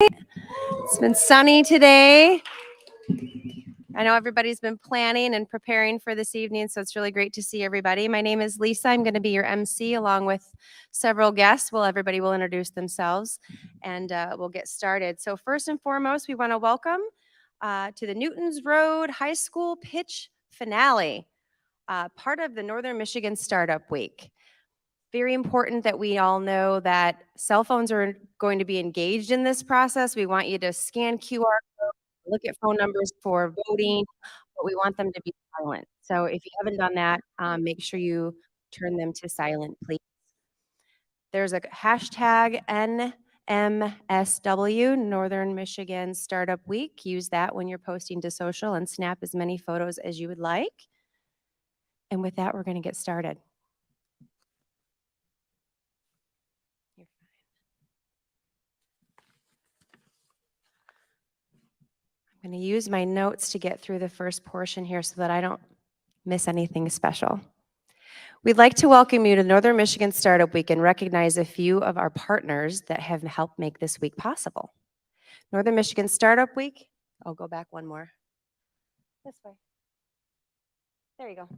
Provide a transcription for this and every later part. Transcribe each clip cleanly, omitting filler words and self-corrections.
It's been sunny today. I know everybody's been planning and preparing for this evening, so it's really great to see everybody. My name is Lisa. I'm going to be your MC along with several guests. Everybody will introduce themselves and we'll get started. So first and foremost, we want to welcome to the Newtons Road High School Pitch Finale, part of the Northern Michigan Startup Week. Very important that we all know that cell phones are going to be engaged in this process. We want you to scan QR codes, look at phone numbers for voting, but we want them to be silent. So if you haven't done that, make sure you turn them to silent, please. There's a hashtag NMSW, Northern Michigan Startup Week. Use that when you're posting to social and snap as many photos as you would like. And with that, we're going to get started. I'm going to use my notes to get through the first portion here so that I don't miss anything special. We'd like to welcome you to Northern Michigan Startup Week and recognize a few of our partners that have helped make this week possible. Northern Michigan Startup Week, I'll go back one more. This way. There you go.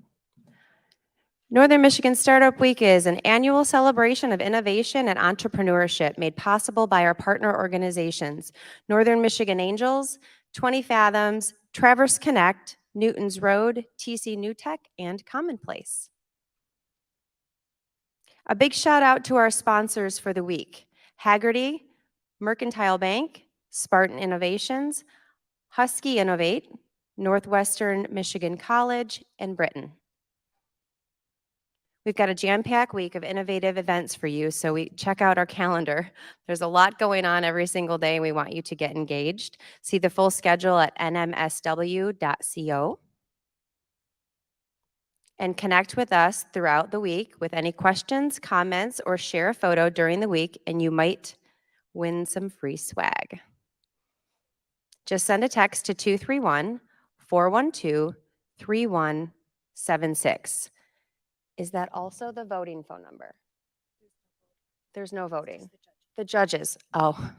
Northern Michigan Startup Week is an annual celebration of innovation and entrepreneurship made possible by our partner organizations, Northern Michigan Angels, 20 Fathoms, Traverse Connect, Newtons Road, TC NewTech, and Commonplace. A big shout out to our sponsors for the week: Hagerty, Mercantile Bank, Spartan Innovations, Husky Innovate, Northwestern Michigan College, and Britain. We've got a jam-packed week of innovative events for you, so check out our calendar. There's a lot going on every single day, and we want you to get engaged. See the full schedule at nmsw.co. And connect with us throughout the week with any questions, comments, or share a photo during the week, and you might win some free swag. Just send a text to 231-412-3176. Is that also the voting phone number? There's no voting. The judges. Oh,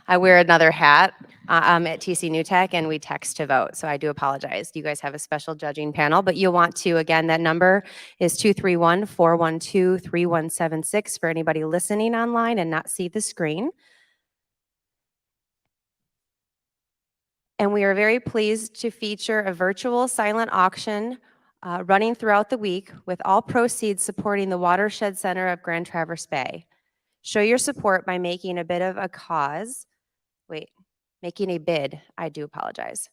I wear another hat at TC NewTech, and we text to vote. So I do apologize. You guys have a special judging panel, but you'll want to, again, that number is 231-412-3176 for anybody listening online and not see the screen. And we are very pleased to feature a virtual silent auction running throughout the week with all proceeds supporting the Watershed Center of Grand Traverse Bay. Show your support by making a bid of a cause. Making a bid, I do apologize,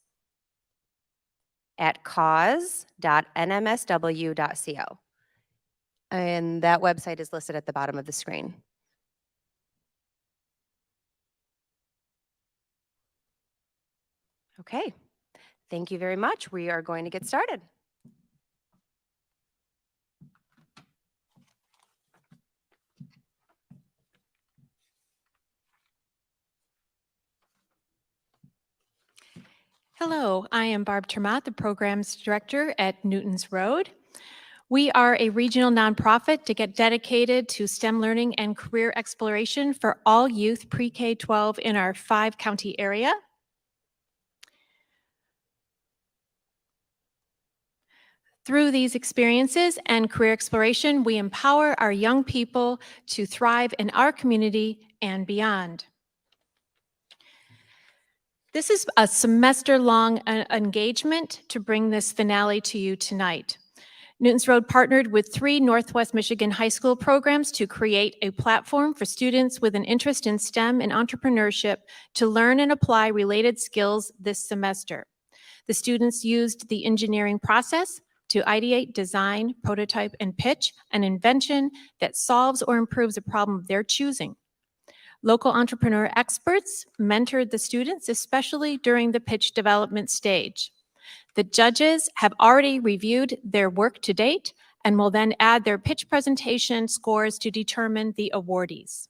at cause.nmsw.co. And that website is listed at the bottom of the screen. Okay, thank you very much. We are going to get started. Hello, I am Barb Termott, the Programs Director at Newtons Road. We are a regional nonprofit to get dedicated to STEM learning and career exploration for all youth pre-K-12 in our 5-county area. Through these experiences and career exploration, we empower our young people to thrive in our community and beyond. This is a semester-long engagement to bring this finale to you tonight. Newtons Road partnered with 3 Northwest Michigan high school programs to create a platform for students with an interest in STEM and entrepreneurship to learn and apply related skills this semester. The students used the engineering process to ideate, design, prototype, and pitch an invention that solves or improves a problem of their choosing. Local entrepreneur experts mentored the students, especially during the pitch development stage. The judges have already reviewed their work to date and will then add their pitch presentation scores to determine the awardees.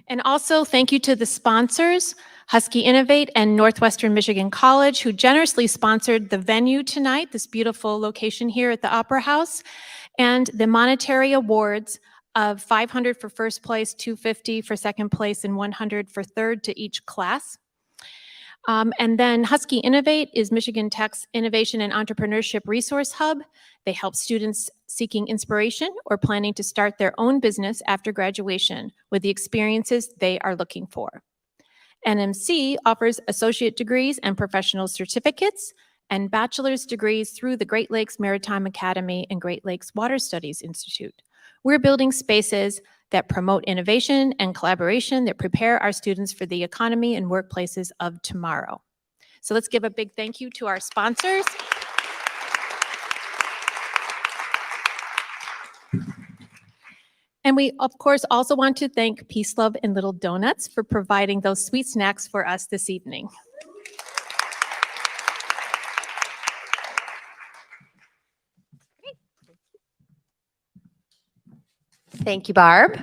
And also thank you to the sponsors, Husky Innovate and Northwestern Michigan College, who generously sponsored the venue tonight, this beautiful location here at the Opera House, and the monetary awards of 500 for first place, 250 for second place, and 100 for third to each class. And then Husky Innovate is Michigan Tech's innovation and entrepreneurship resource hub. They help students seeking inspiration or planning to start their own business after graduation with the experiences they are looking for. NMC offers associate degrees and professional certificates and bachelor's degrees through the Great Lakes Maritime Academy and Great Lakes Water Studies Institute. We're building spaces that promote innovation and collaboration that prepare our students for the economy and workplaces of tomorrow. So let's give a big thank you to our sponsors. And we, of course, also want to thank Peace, Love, and Little Donuts for providing those sweet snacks for us this evening. Thank you, Barb.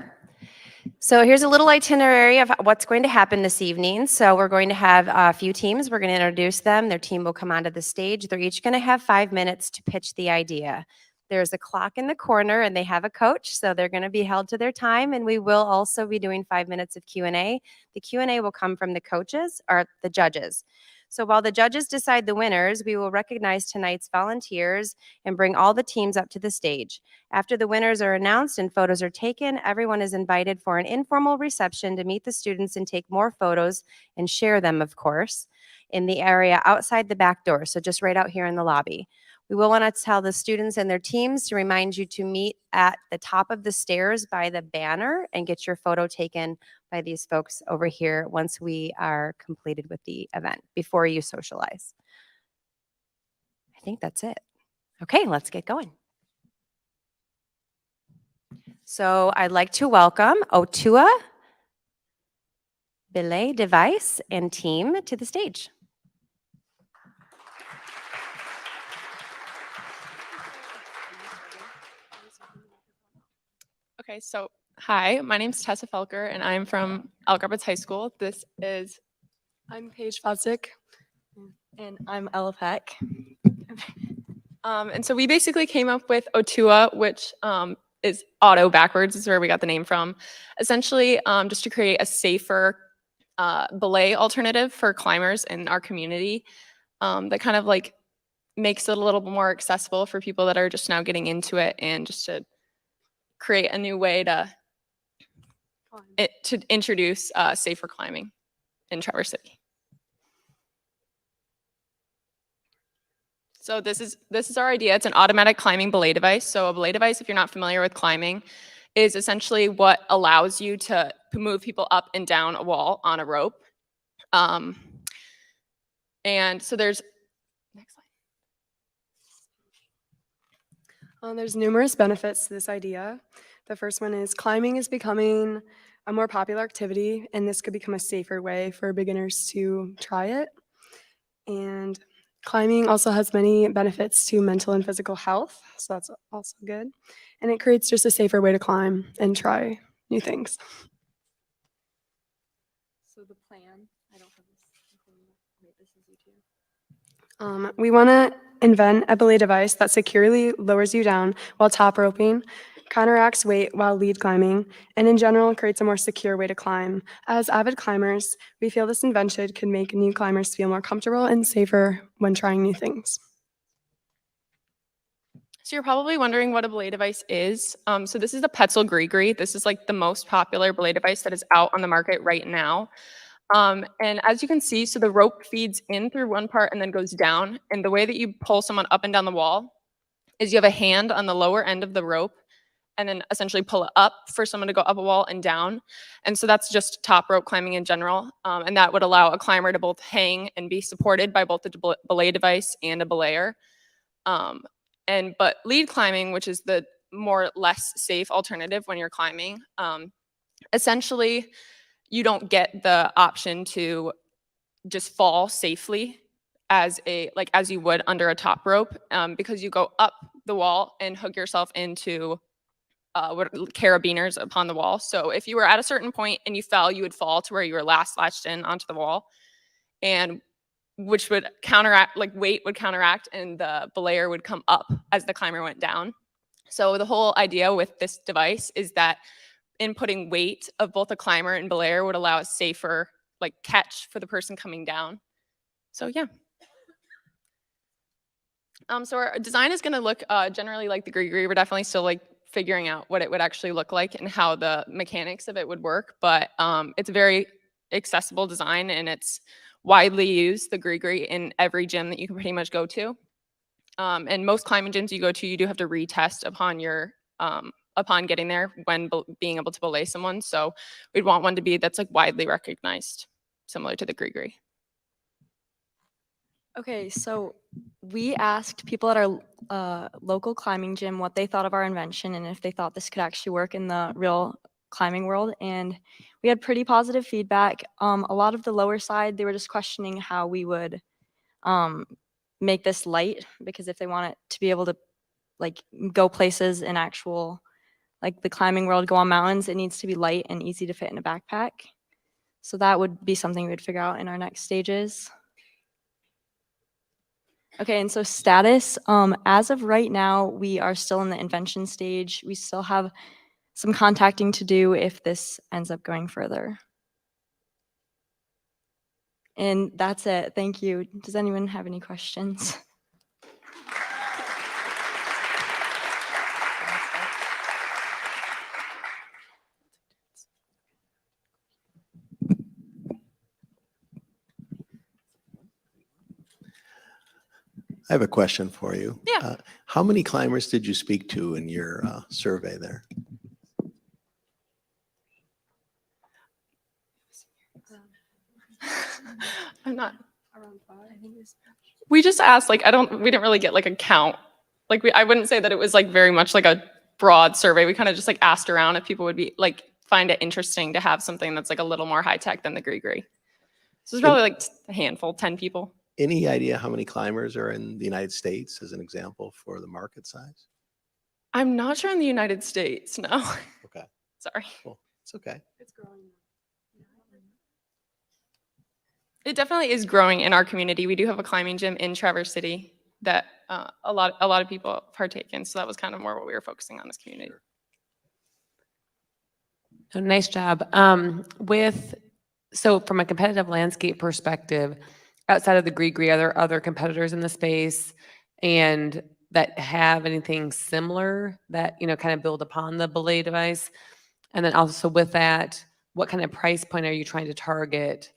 So here's a little itinerary of what's going to happen this evening. So we're going to have a few teams. We're going to introduce them. Their team will come onto the stage. They're each going to have 5 minutes to pitch the idea. There's a clock in the corner and they have a coach, so they're going to be held to their time, and we will also be doing 5 minutes of Q&A. The Q&A will come from the coaches or the judges. So while the judges decide the winners, we will recognize tonight's volunteers and bring all the teams up to the stage. After the winners are announced and photos are taken, everyone is invited for an informal reception to meet the students and take more photos and share them, of course, in the area outside the back door, so just right out here in the lobby. We will want to tell the students and their teams to remind you to meet at the top of the stairs by the banner and get your photo taken by these folks over here once we are completed with the event before you socialize. I think that's it. Okay, let's get going. So I'd like to welcome Otua, Belay Device, and team to the stage. Okay, so hi, my name's Tessa Felker, and I'm from Elk Rapids High School. I'm Paige Fosdick, and I'm Ella Peck. And so we basically came up with Otua, which is auto backwards, is where we got the name from. Essentially, just to create a safer belay alternative for climbers in our community that kind of like makes it a little bit more accessible for people that are just now getting into it, and just to create a new way to introduce safer climbing in Traverse City. So this is our idea. It's an automatic climbing belay device. So a belay device, if you're not familiar with climbing, is essentially what allows you to move people up and down a wall on a rope. And so there's, next slide. There's numerous benefits to this idea. The first one is climbing is becoming a more popular activity, and this could become a safer way for beginners to try it. And climbing also has many benefits to mental and physical health, so that's also good. And it creates just a safer way to climb and try new things. So the plan, I don't have this. Wait, this is you too. We want to invent a belay device that securely lowers you down while top roping, counteracts weight while lead climbing, and in general creates a more secure way to climb. As avid climbers, we feel this invention could make new climbers feel more comfortable and safer when trying new things. So you're probably wondering what a belay device is. So this is the Petzl Gree. This is like the most popular belay device that is out on the market right now. And as you can see, so the rope feeds in through one part and then goes down. And the way that you pull someone up and down the wall is you have a hand on the lower end of the rope and then essentially pull it up for someone to go up a wall and down. And so that's just top rope climbing in general. And that would allow a climber to both hang and be supported by both the belay device and a belayer. But lead climbing, which is the more less safe alternative when you're climbing, essentially you don't get the option to just fall safely as you would under a top rope, because you go up the wall and hook yourself into carabiners upon the wall. So if you were at a certain point and you fell, you would fall to where you were last latched in onto the wall, and which would counteract, like weight would counteract, and the belayer would come up as the climber went down. So the whole idea with this device is that inputting weight of both a climber and belayer would allow a safer like catch for the person coming down. So yeah. So our design is going to look generally like the gree-gree. We're definitely still like figuring out what it would actually look like and how the mechanics of it would work. But it's a very accessible design, and it's widely used, the gree-gree, in every gym that you can pretty much go to. And most climbing gyms you go to, you do have to retest upon your upon getting there when being able to belay someone. So we'd want one to be that's like widely recognized, similar to the gree-gree. Okay, so we asked people at our local climbing gym what they thought of our invention and if they thought this could actually work in the real climbing world. And we had pretty positive feedback. A lot of the lower side, they were just questioning how we would make this light, because if they want it to be able to like go places in actual, like the climbing world, go on mountains, it needs to be light and easy to fit in a backpack. So that would be something we would figure out in our next stages. Okay, and so status, as of right now, we are still in the invention stage. We still have some contacting to do if this ends up going further. And that's it. Thank you. Does anyone have any questions? I have a question for you. Yeah. How many climbers did you speak to in your survey there? I'm not. Around 5. I think it's We just asked, like, we didn't really get like a count. Like I wouldn't say that it was like very much like a broad survey. We kind of just like asked around if people would be like, find it interesting to have something that's like a little more high tech than the gree-gree. So it's probably like a handful, 10 people. Any idea how many climbers are in the United States as an example for the market size? I'm not sure in the United States, no. Okay, Sorry. well, it's okay. It's growing. It definitely is growing in our community. We do have a climbing gym in Traverse City that a lot of people partake in. So that was kind of more what we were focusing on this community. So nice job. So from a competitive landscape perspective, outside of the gree-gree, are there other competitors in the space and that have anything similar that, you know, kind of build upon the belay device? And then also with that, what kind of price point are you trying to target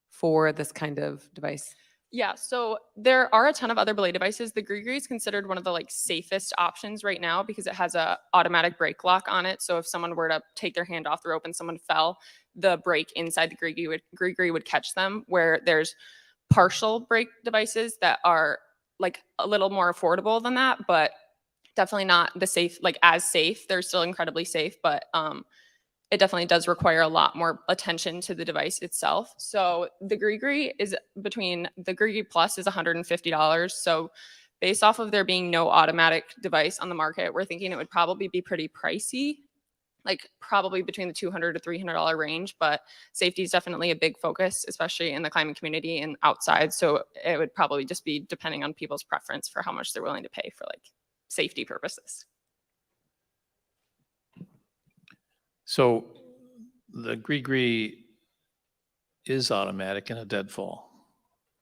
for this kind of device? Yeah, so there are a ton of other belay devices. The gree-gree is considered one of the like safest options right now because it has a automatic brake lock on it. So if someone were to take their hand off the rope and someone fell, the brake inside the gree-gree would catch them, where there's partial brake devices that are like a little more affordable than that, but definitely not the safe, like as safe. They're still incredibly safe, but it definitely does require a lot more attention to the device itself. So the gree-gree is the gree-gree Plus is $150. So based off of there being no automatic device on the market, we're thinking it would probably be pretty pricey, like probably between the $200 to $300 range, but safety is definitely a big focus, especially in the climbing community and outside. So it would probably just be depending on people's preference for how much they're willing to pay for like safety purposes. So the gree-gree is automatic in a deadfall.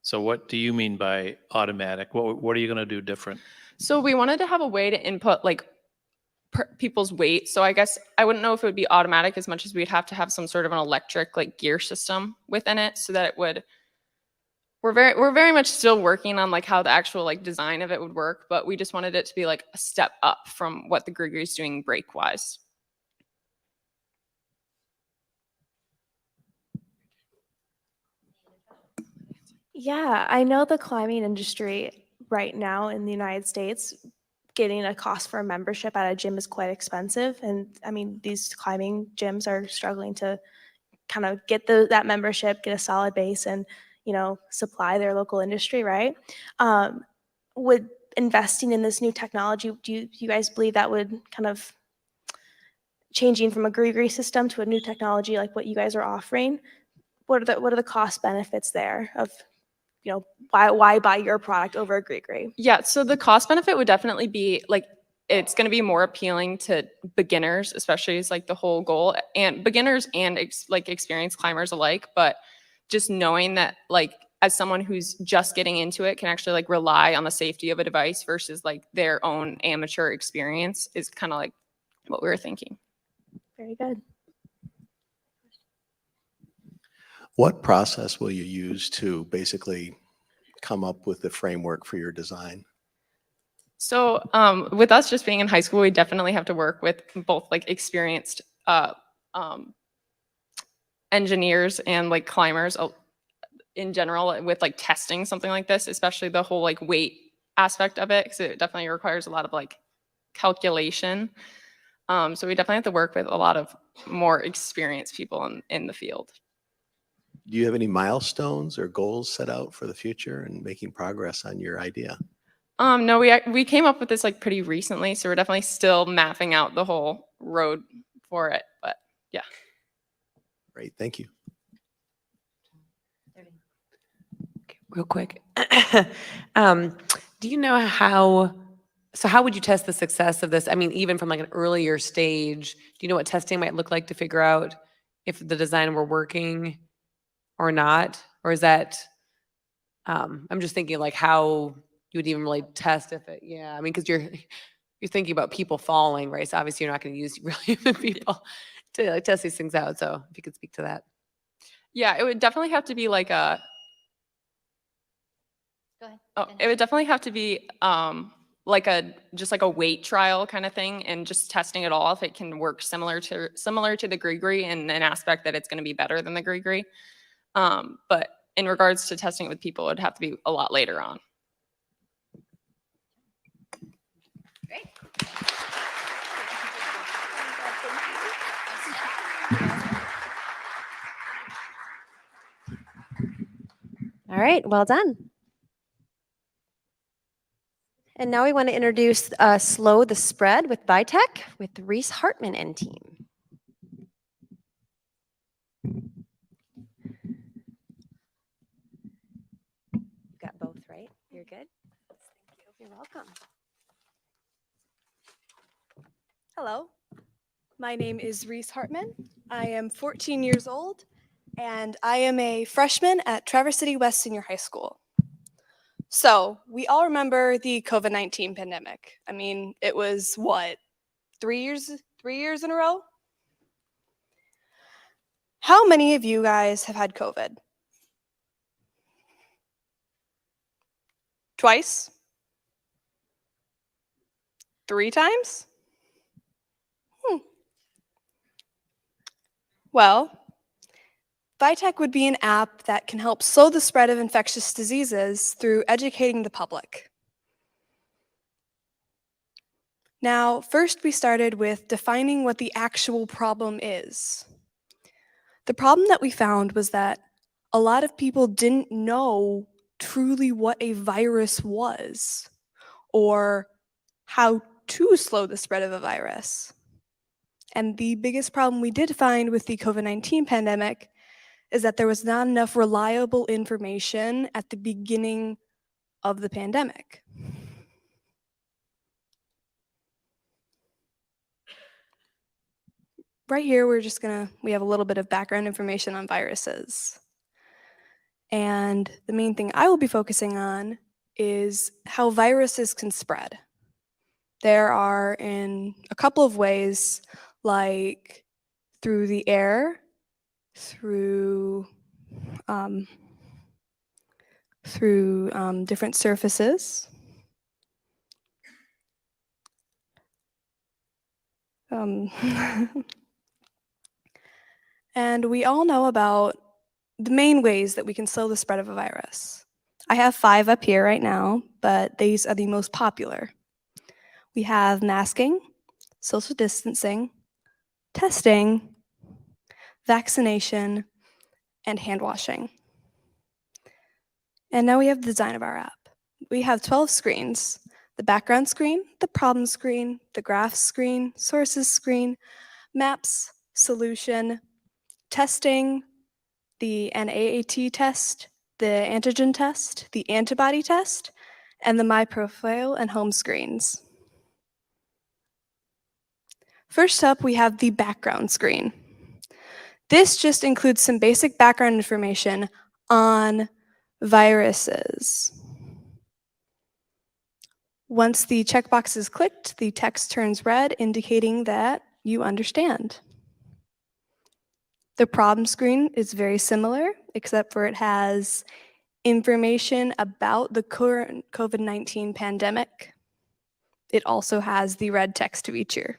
So what do you mean by automatic? What are you going to do different? So we wanted to have a way to input like people's weight. So I guess I wouldn't know if it would be automatic as much as we'd have to have some sort of an electric like gear system within it so that it would. We're very much still working on like how the actual like design of it would work, but we just wanted it to be like a step up from what the gree-gree is doing brake wise. Yeah, I know the climbing industry right now in the United States, getting a cost for a membership at a gym is quite expensive. And I mean, these climbing gyms are struggling to kind of get that membership, get a solid base, and, you know, supply their local industry, right? Would investing in this new technology, do you guys believe that would kind of changing from a gree-gree system to a new technology like what you guys are offering? What are the cost benefits there of, you know, why buy your product over a gree-gree? Yeah, so the cost benefit would definitely be like it's going to be more appealing to beginners, especially is like the whole goal, and beginners and like experienced climbers alike. But just knowing that like as someone who's just getting into it can actually like rely on the safety of a device versus like their own amateur experience is kind of like what we were thinking. Very good. What process will you use to basically come up with the framework for your design? So with us just being in high school, we definitely have to work with both like experienced engineers and like climbers in general with like testing something like this, especially the whole like weight aspect of it, because it definitely requires a lot of like calculation. So we definitely have to work with a lot of more experienced people in the field. Do you have any milestones or goals set out for the future and making progress on your idea? No, we came up with this like pretty recently, so we're definitely still mapping out the whole road for it. But yeah. Great, thank you. Okay, real quick. Do you know how would you test the success of this? I mean, even from like an earlier stage, do you know what testing might look like to figure out if the design were working or not? Or is that, I'm just thinking like how you would even really test if it, yeah, I mean, because you're thinking about people falling, right? So obviously you're not going to use real human people to like test these things out. So if you could speak to that. Yeah, it would definitely have to be like a. Go ahead. Oh, it would definitely have to be like just like a weight trial kind of thing, and just testing it all if it can work similar to the gree in an aspect that it's going to be better than the gree. But in regards to testing it with people, it would have to be a lot later on. Great. All right, well done. And now we want to introduce Slow the Spread with Vitech with Reese Hartman and team. You got both, right? You're good? Thank you. You're welcome. Hello, my name is Reese Hartman. I am 14 years old, and I am a freshman at Traverse City West Senior High School. So, we all remember the COVID-19 pandemic. I mean, it was what, 3 years in a row? How many of you guys have had COVID? Twice? 3 times? Well, Vitech would be an app that can help slow the spread of infectious diseases through educating the public. Now, first we started with defining what the actual problem is. The problem that we found was that a lot of people didn't know truly what a virus was or how to slow the spread of a virus. And the biggest problem we did find with the COVID-19 pandemic is that there was not enough reliable information at the beginning of the pandemic. Right here, we have a little bit of background information on viruses. And the main thing I will be focusing on is how viruses can spread. There are in a couple of ways, like through the air, through different surfaces, and we all know about the main ways that we can slow the spread of a virus. I have 5 up here right now, but these are the most popular. We have masking, social distancing, testing, vaccination, and hand washing. And now we have the design of our app. We have 12 screens: the background screen, the problem screen, the graph screen, sources screen, maps, solution, testing, the NAAT test, the antigen test, the antibody test, and the My Profile and home screens. First up, we have the background screen. This just includes some basic background information on viruses. Once the checkbox is clicked, the text turns red, indicating that you understand. The problem screen is very similar, except for it has information about the current COVID-19 pandemic. It also has the red text feature.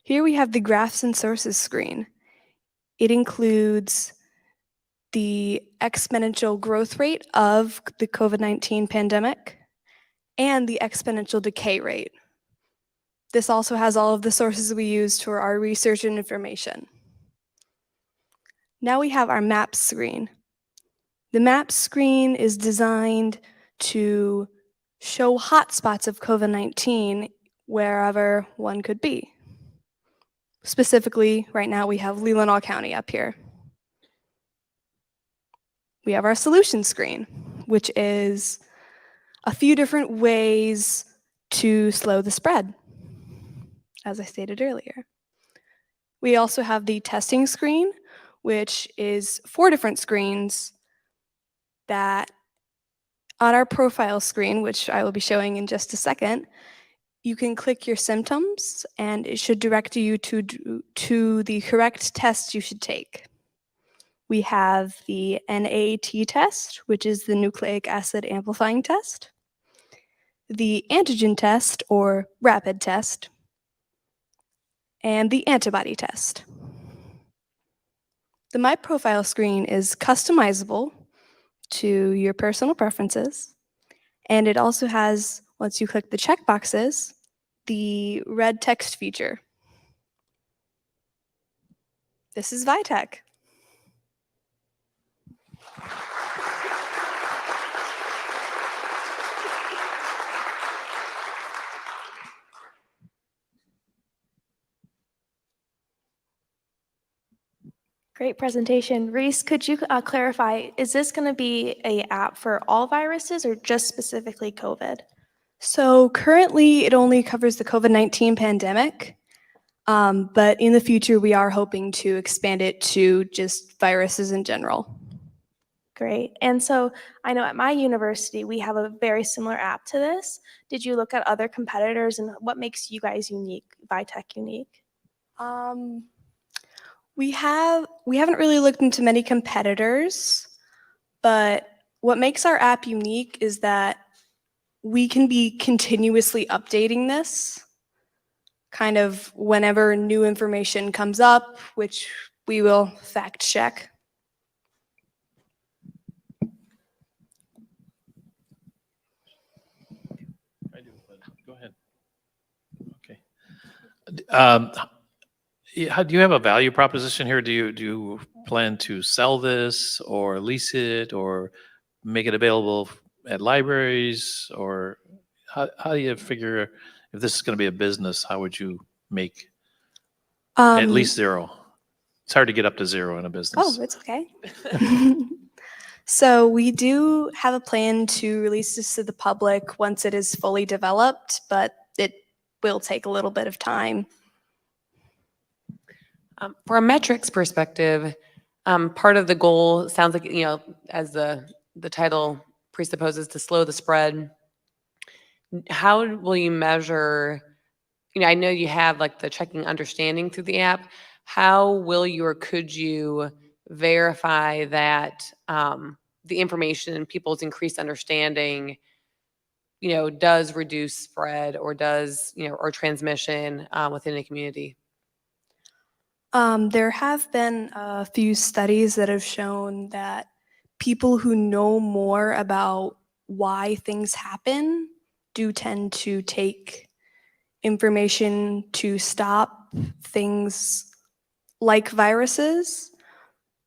Here we have the graphs and sources screen. It includes the exponential growth rate of the COVID-19 pandemic and the exponential decay rate. This also has all of the sources we used for our research and information. Now we have our maps screen. The maps screen is designed to show hotspots of COVID-19 wherever one could be. Specifically, right now we have Leelanau County up here. We have our solution screen, which is a few different ways to slow the spread, as I stated earlier. We also have the testing screen, which is 4 different screens that on our profile screen, which I will be showing in just a second, you can click your symptoms and it should direct you to the correct test you should take. We have the NAT test, which is the nucleic acid amplifying test, the antigen test or rapid test, and the antibody test. The My Profile screen is customizable to your personal preferences, and it also has, once you click the checkboxes, the red text feature. This is Vitech. Great presentation. Reese, could you clarify, is this going to be an app for all viruses or just specifically COVID? So currently it only covers the COVID-19 pandemic, but in the future we are hoping to expand it to just viruses in general. Great. And so I know at my university, we have a very similar app to this. Did you look at other competitors and what makes you guys unique, Vitech unique? We haven't really looked into many competitors, but what makes our app unique is that we can be continuously updating this kind of whenever new information comes up, which we will fact check. I do, but go ahead. Okay. Do you have a value proposition here? Do you plan to sell this or lease it or make it available at libraries? Or how do you figure if this is going to be a business, how would you make at least zero? It's hard to get up to zero in a business. Oh, it's okay. So we do have a plan to release this to the public once it is fully developed, but it will take a little bit of time. For a metrics perspective, part of the goal sounds like, as the title presupposes, to slow the spread. How will you measure, I know you have like the checking understanding through the app. How will you or could you verify that the information and people's increased understanding, does reduce spread or does, or transmission within a community? There have been a few studies that have shown that people who know more about why things happen do tend to take information to stop things like viruses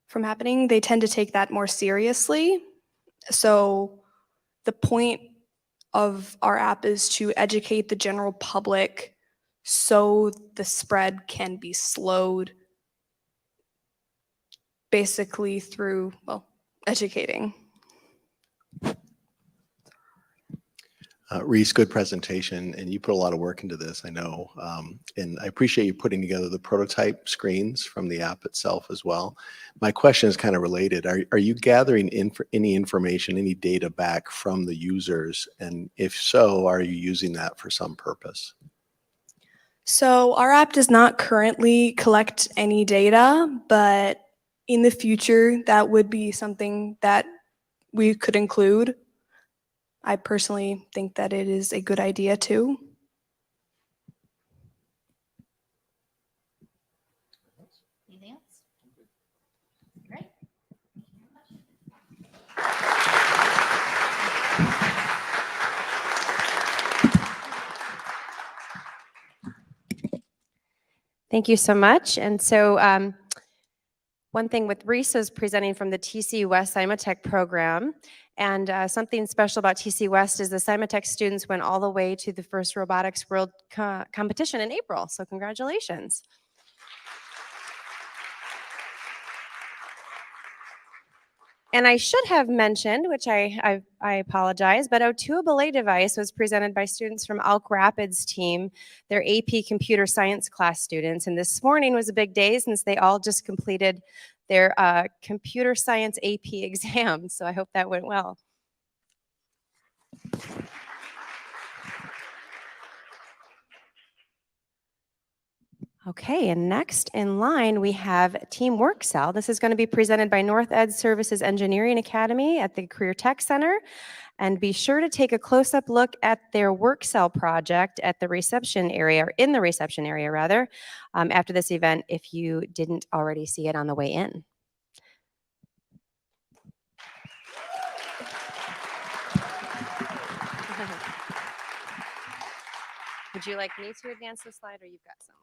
from happening. They tend to take that more seriously. So the point of our app is to educate the general public so the spread can be slowed basically through, educating. Reese, good presentation, and you put a lot of work into this, I know. And I appreciate you putting together the prototype screens from the app itself as well. My question is kind of related. Are you gathering any information, any data back from the users? And if so, are you using that for some purpose? So our app does not currently collect any data, but in the future, that would be something that we could include. I personally think that it is a good idea too. Anything else? Great. Thank you so much. And so one thing with Reese was presenting from the TC West Cymatech program. And something special about TC West is the Cymatech students went all the way to the first robotics world competition in April. So congratulations. And I should have mentioned, which I apologize, but O2 Belay device was presented by students from Elk Rapids team, their AP computer science class students. And this morning was a big day since they all just completed their computer science AP exam. So I hope that went well. Okay, and next in line, we have Team Work Cell. This is going to be presented by North Ed Services Engineering Academy at the Career Tech Center. And be sure to take a close-up look at their Work Cell project at the reception area, or in the reception area rather, after this event if you didn't already see it on the way in. Would you like me to advance the slide, or you've got someone?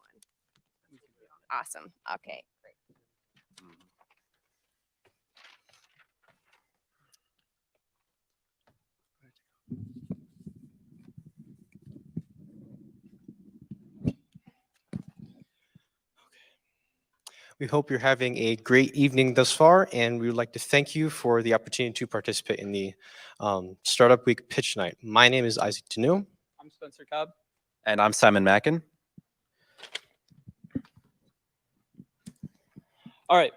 Awesome. Okay, great. We hope you're having a great evening thus far, and we would like to thank you for the opportunity to participate in the Startup Week Pitch Night. My name is Isaac Tanu. I'm Spencer Cobb. And I'm Simon Mackin. All right.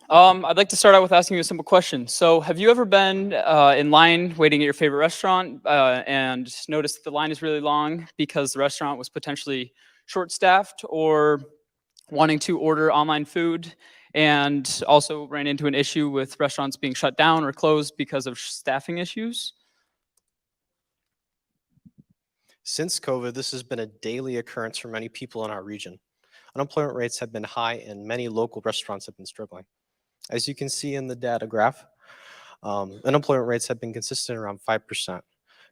I'd like to start out with asking you a simple question. So have you ever been in line waiting at your favorite restaurant and noticed the line is really long because the restaurant was potentially short-staffed, or wanting to order online food and also ran into an issue with restaurants being shut down or closed because of staffing issues? Since COVID, this has been a daily occurrence for many people in our region. Unemployment rates have been high and many local restaurants have been struggling. As you can see in the data graph, unemployment rates have been consistent around 5%.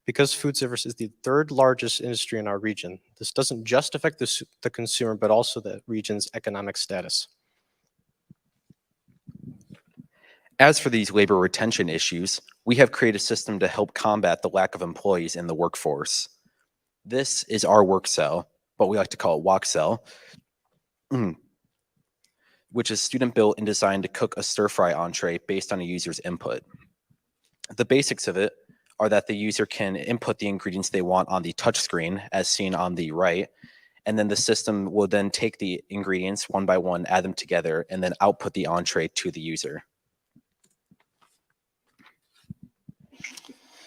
Because food service is the third largest industry in our region, this doesn't just affect the consumer, but also the region's economic status. As for these labor retention issues, we have created a system to help combat the lack of employees in the workforce. This is our work cell, but we like to call it walk cell, which is student built and designed to cook a stir-fry entree based on a user's input. The basics of it are that the user can input the ingredients they want on the touch screen, as seen on the right, and then the system will then take the ingredients one by one, add them together, and then output the entree to the user.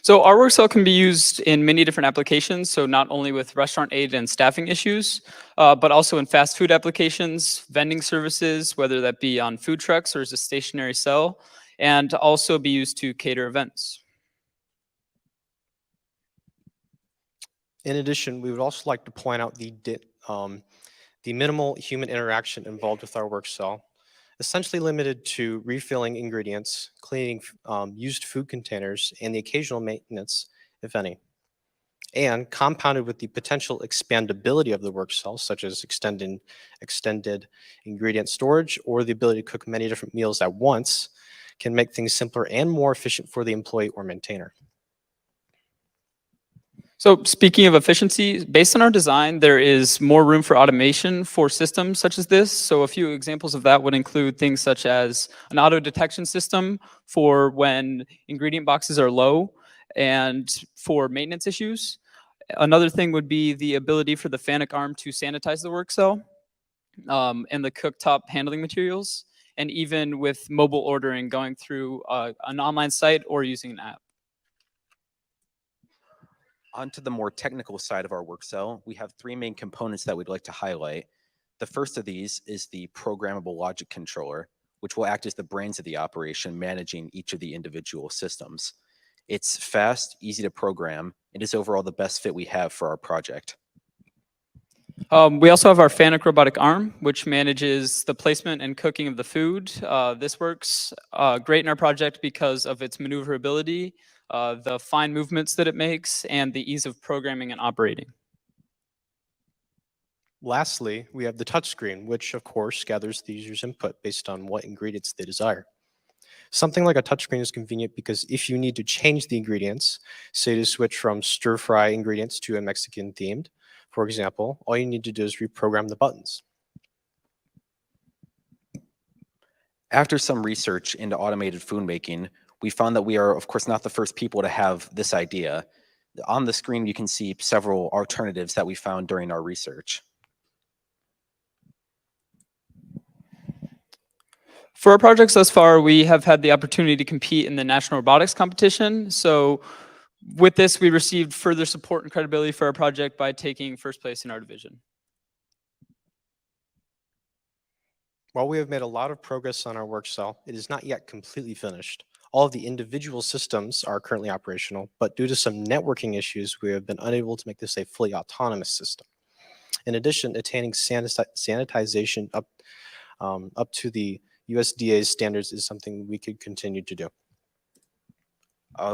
So our work cell can be used in many different applications, so not only with restaurant aid and staffing issues, but also in fast food applications, vending services, whether that be on food trucks or as a stationary cell, and also be used to cater events. In addition, we would also like to point out the minimal human interaction involved with our work cell, essentially limited to refilling ingredients, cleaning used food containers, and the occasional maintenance, if any. And compounded with the potential expandability of the work cell, such as extended ingredient storage or the ability to cook many different meals at once, can make things simpler and more efficient for the employee or maintainer. So speaking of efficiency, based on our design, there is more room for automation for systems such as this. So a few examples of that would include things such as an auto detection system for when ingredient boxes are low, and for maintenance issues. Another thing would be the ability for the FANUC arm to sanitize the work cell and the cooktop handling materials, and even with mobile ordering going through an online site or using an app. Onto the more technical side of our work cell, we have three main components that we'd like to highlight. The first of these is the programmable logic controller, which will act as the brains of the operation, managing each of the individual systems. It's fast, easy to program, and is overall the best fit we have for our project. We also have our FANUC robotic arm, which manages the placement and cooking of the food. This works great in our project because of its maneuverability, the fine movements that it makes, and the ease of programming and operating. Lastly, we have the touchscreen, which of course gathers the user's input based on what ingredients they desire. Something like a touchscreen is convenient because if you need to change the ingredients, say to switch from stir-fry ingredients to a Mexican themed, for example, all you need to do is reprogram the buttons. After some research into automated food making, we found that we are, of course, not the first people to have this idea. On the screen, you can see several alternatives that we found during our research. For our projects thus far, we have had the opportunity to compete in the National Robotics Competition. So with this, we received further support and credibility for our project by taking first place in our division. While we have made a lot of progress on our work cell, it is not yet completely finished. All of the individual systems are currently operational, but due to some networking issues, we have been unable to make this a fully autonomous system. In addition, attaining sanitization up to the USDA's standards is something we could continue to do.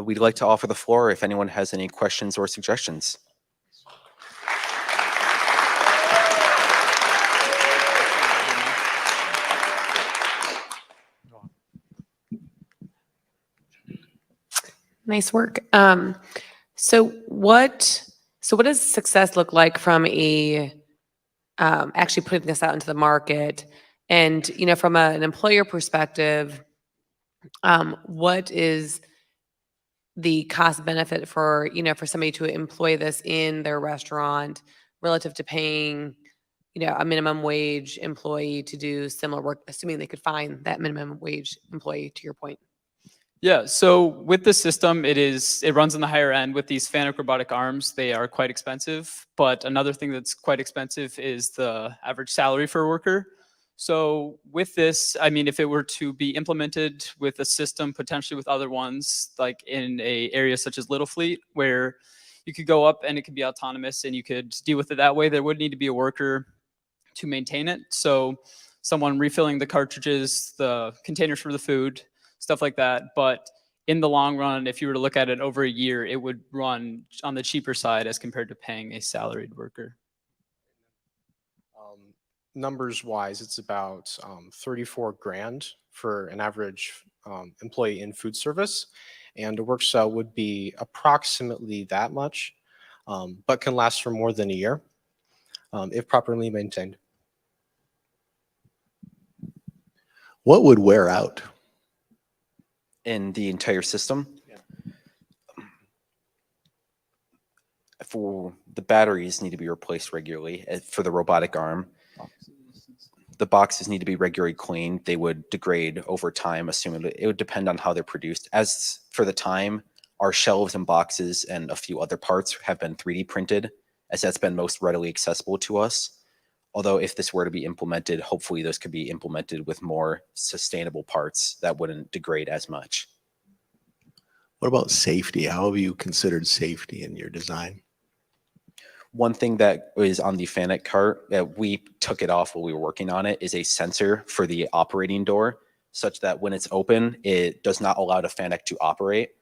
We'd like to offer the floor if anyone has any questions or suggestions. Nice work. So what does success look like from a actually putting this out into the market? And from an employer perspective, what is the cost benefit for for somebody to employ this in their restaurant relative to paying a minimum wage employee to do similar work, assuming they could find that minimum wage employee, to your point? Yeah, so with the system, it runs on the higher end. With these FANUC robotic arms, they are quite expensive. But another thing that's quite expensive is the average salary for a worker. So with this, I mean, if it were to be implemented with a system, potentially with other ones, like in a area such as Little Fleet, where you could go up and it could be autonomous and you could deal with it that way, there would need to be a worker to maintain it. So someone refilling the cartridges, the containers for the food, stuff like that. But in the long run, if you were to look at it over a year, it would run on the cheaper side as compared to paying a salaried worker. Numbers wise, it's about 34 grand for an average employee in food service. And a work cell would be approximately that much, but can last for more than a year if properly maintained. What would wear out? In the entire system? Yeah. For the batteries need to be replaced regularly. For the robotic arm, the boxes need to be regularly cleaned. They would degrade over time, assuming it would depend on how they're produced. As for the time, our shelves and boxes and a few other parts have been 3D printed, as that's been most readily accessible to us. Although if this were to be implemented, hopefully those could be implemented with more sustainable parts that wouldn't degrade as much. What about safety? How have you considered safety in your design? One thing that is on the FANUC cart that we took it off while we were working on it is a sensor for the operating door, such that when it's open, it does not allow the FANUC to operate.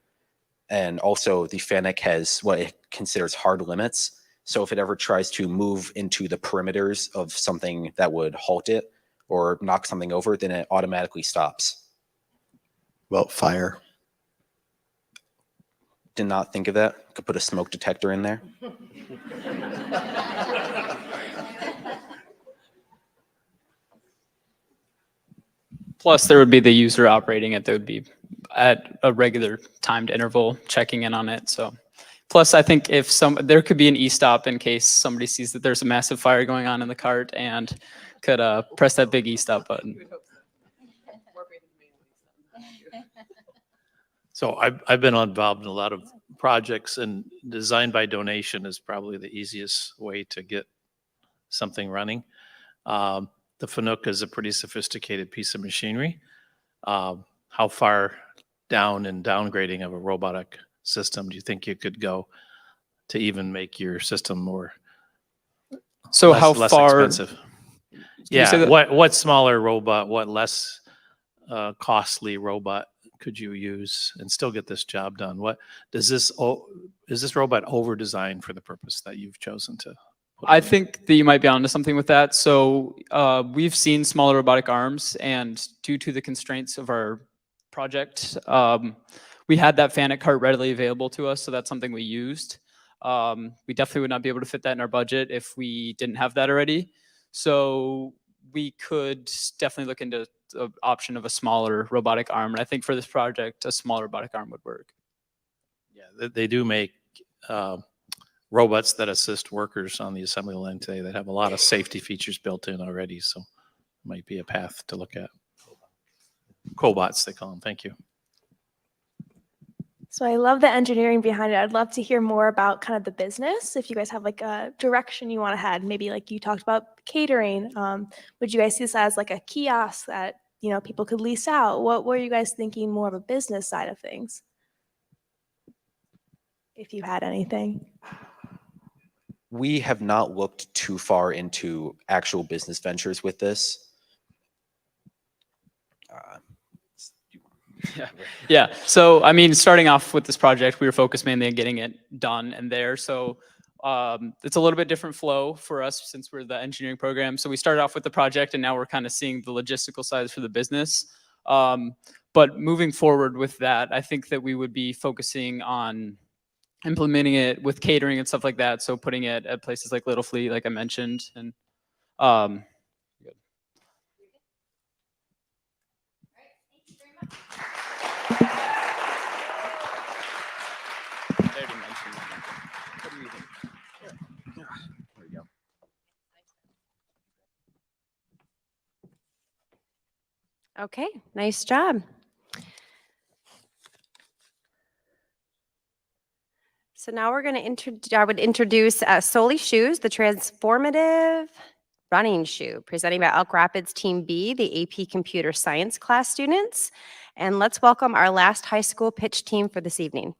And also the FANUC has what it considers hard limits. So if it ever tries to move into the perimeters of something that would halt it or knock something over, then it automatically stops. About fire? Did not think of that. Could put a smoke detector in there. Plus, there would be the user operating it. That would be at a regular timed interval, checking in on it. So, plus, I think if there could be an e-stop in case somebody sees that there's a massive fire going on in the cart and could press that big e-stop button. So I've been involved in a lot of projects, and design by donation is probably the easiest way to get something running. The Fanuc is a pretty sophisticated piece of machinery. How far down in downgrading of a robotic system do you think you could go to even make your system more So less, how less far? expensive? you say Yeah, that? what smaller robot, what less costly robot could you use and still get this job done? What does this is this robot over designed for the purpose that you've chosen to put I in? think that you might be onto something with that. So we've seen smaller robotic arms, and due to the constraints of our project, we had that FANUC cart readily available to us, so that's something we used. We definitely would not be able to fit that in our budget if we didn't have that already. So we could definitely look into the option of a smaller robotic arm, and I think for this project, a smaller robotic arm would work. Yeah, they do make robots that assist workers on the assembly line today that have a lot of safety features built in already, so might be a path to look at. Cobots, they call them. Thank you. So I love the engineering behind it. I'd love to hear more about kind of the business. If you guys have like a direction you want to head, maybe like you talked about catering. Would you guys see this as like a kiosk that, you know, people could lease out? What were you guys thinking more of a business side of things? If you had anything. We have not looked too far into actual business ventures with this. Yeah. So, I mean, starting off with this project, we were focused mainly on getting it done and there. So it's a little bit different flow for us since we're the engineering program. So we started off with the project, and now we're kind of seeing the logistical sides for the business. But moving forward with that, I think that we would be focusing on implementing it with catering and stuff like that. So putting it at places like Little Fleet, like I mentioned, and Okay, nice job. So now we're going to I would introduce Soli Shoes, the transformative running shoe, presenting by Elk Rapids Team B, the AP Computer Science class students. And let's welcome our last high school pitch team for this evening.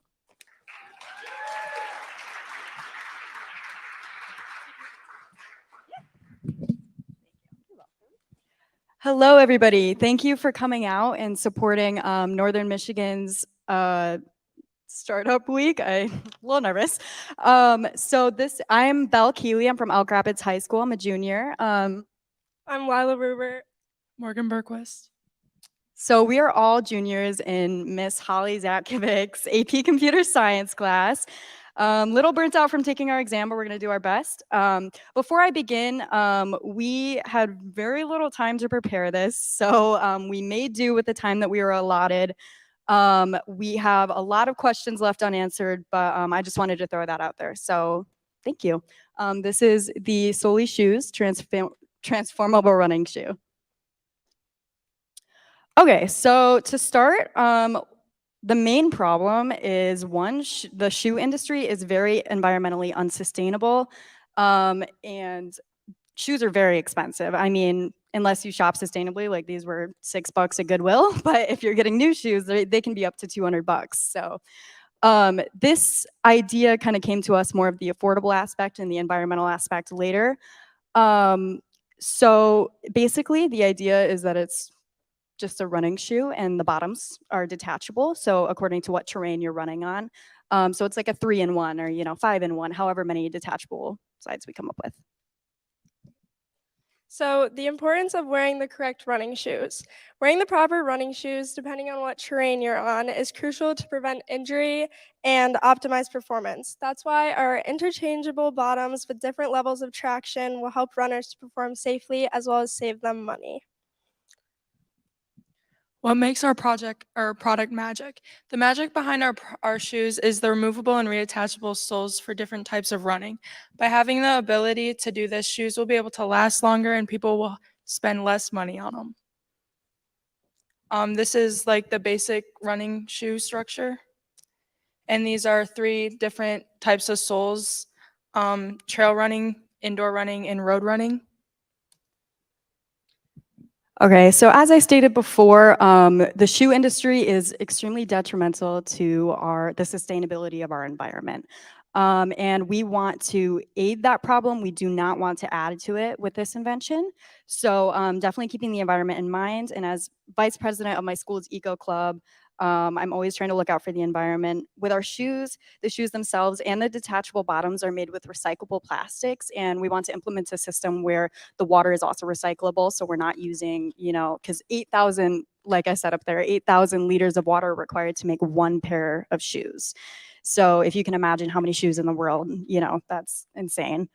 Hello, everybody. Thank you for coming out and supporting Northern Michigan's Startup Week. I'm a little nervous. I'm Belle Keeley. I'm from Elk Rapids High School. I'm a junior. I'm Lila Ruber. Morgan Berquist. So we are all juniors in Miss Holly Zatkovic's AP Computer Science class. Little burnt out from taking our exam, but we're going to do our best. Before I begin, we had very little time to prepare this, so we made do with the time that we were allotted. We have a lot of questions left unanswered, but I just wanted to throw that out there. So thank you. This is the Soli Shoes transformable running shoe. Okay, so to start, the main problem is the shoe industry is very environmentally unsustainable, and shoes are very expensive. I mean, unless you shop sustainably, like these were $6 at Goodwill, but if you're getting new shoes, they can be up to $200. So this idea kind of came to us more of the affordable aspect and the environmental aspect later. So basically, the idea is that it's just a running shoe and the bottoms are detachable. So according to what terrain you're running on. So it's like a 3-in-1 or, 5-in-1, however many detachable sides we come up with. So the importance of wearing the correct running shoes. Wearing the proper running shoes, depending on what terrain you're on, is crucial to prevent injury and optimize performance. That's why our interchangeable bottoms with different levels of traction will help runners to perform safely as well as save them money. What makes our product magic? The magic behind our shoes is the removable and reattachable soles for different types of running. By having the ability to do this, shoes will be able to last longer and people will spend less money on them. This is like the basic running shoe structure. And these are 3 different types of soles: trail running, indoor running, and road running. Okay, so as I stated before, the shoe industry is extremely detrimental to the sustainability of our environment. And we want to aid that problem. We do not want to add to it with this invention. So definitely keeping the environment in mind. And as vice president of my school's eco club, I'm always trying to look out for the environment. With our shoes, the shoes themselves and the detachable bottoms are made with recyclable plastics. And we want to implement a system where the water is also recyclable. So we're not using, because 8,000, like I said up there, 8,000 liters of water are required to make 1 pair of shoes. So if you can imagine how many shoes in the world, that's insane.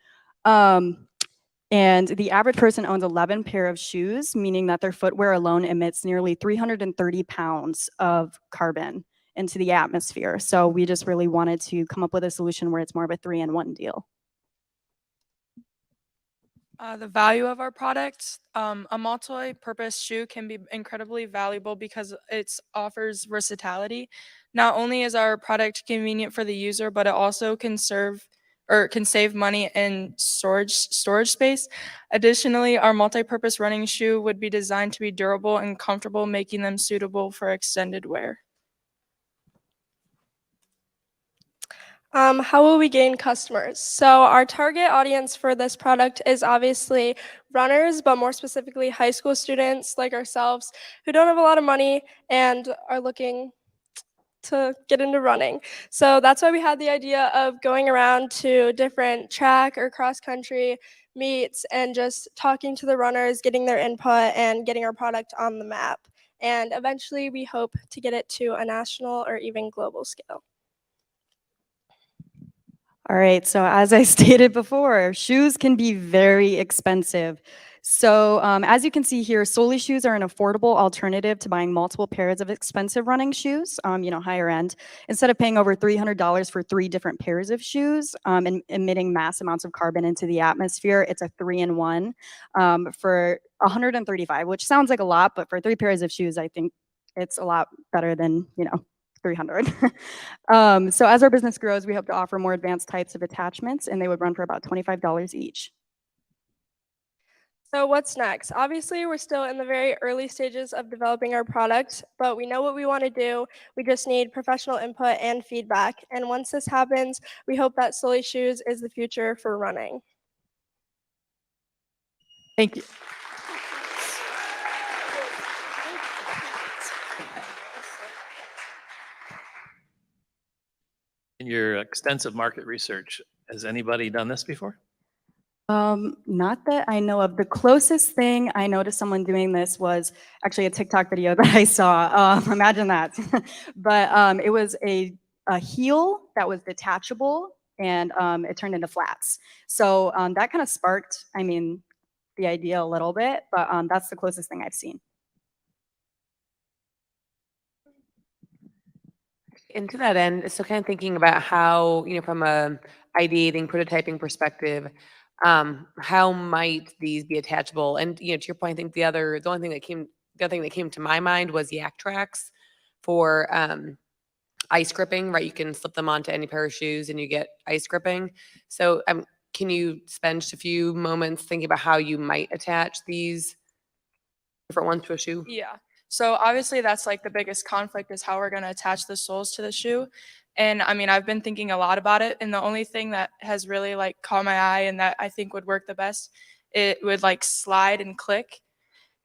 And the average person owns 11 pair of shoes, meaning that their footwear alone emits nearly 330 pounds of carbon into the atmosphere. So we just really wanted to come up with a solution where it's more of a 3-in-1 deal. The value of our product, a multi-purpose shoe can be incredibly valuable because it offers versatility. Not only is our product convenient for the user, but it also can save money in storage space. Additionally, our multi-purpose running shoe would be designed to be durable and comfortable, making them suitable for extended wear. How will we gain customers? So our target audience for this product is obviously runners, but more specifically high school students like ourselves who don't have a lot of money and are looking to get into running. So that's why we had the idea of going around to different track or cross country meets and just talking to the runners, getting their input and getting our product on the map. And eventually we hope to get it to a national or even global scale. All right, so as I stated before, shoes can be very expensive. So as you can see here, Solely shoes are an affordable alternative to buying multiple pairs of expensive running shoes, higher end. Instead of paying over $300 for 3 different pairs of shoes and emitting mass amounts of carbon into the atmosphere, it's a 3-in-1 for $135, which sounds like a lot, but for 3 pairs of shoes, I think it's a lot better than, 300. So as our business grows, we hope to offer more advanced types of attachments, and they would run for about $25 each. So what's next? Obviously, we're still in the very early stages of developing our product, but we know what we want to do. We just need professional input and feedback. And once this happens, we hope that Solely Shoes is the future for running. Thank you. In your extensive market research, has anybody done this before? Not that I know of. The closest thing I know to someone doing this was actually a TikTok video that I saw. Imagine that. But it was a heel that was detachable and it turned into flats. So that kind of sparked, the idea a little bit, but that's the closest thing I've seen. And to that end, so kind of thinking about how, from a ideating, prototyping perspective, how might these be attachable? And to your point, I think the other thing that came to my mind was yak tracks for ice gripping, right? You can slip them onto any pair of shoes and you get ice gripping. So can you spend just a few moments thinking about how you might attach these different ones to a shoe? Yeah. So obviously that's like the biggest conflict is how we're going to attach the soles to the shoe. And I've been thinking a lot about it. And the only thing that has really caught my eye and that I think would work the best, it would slide and click.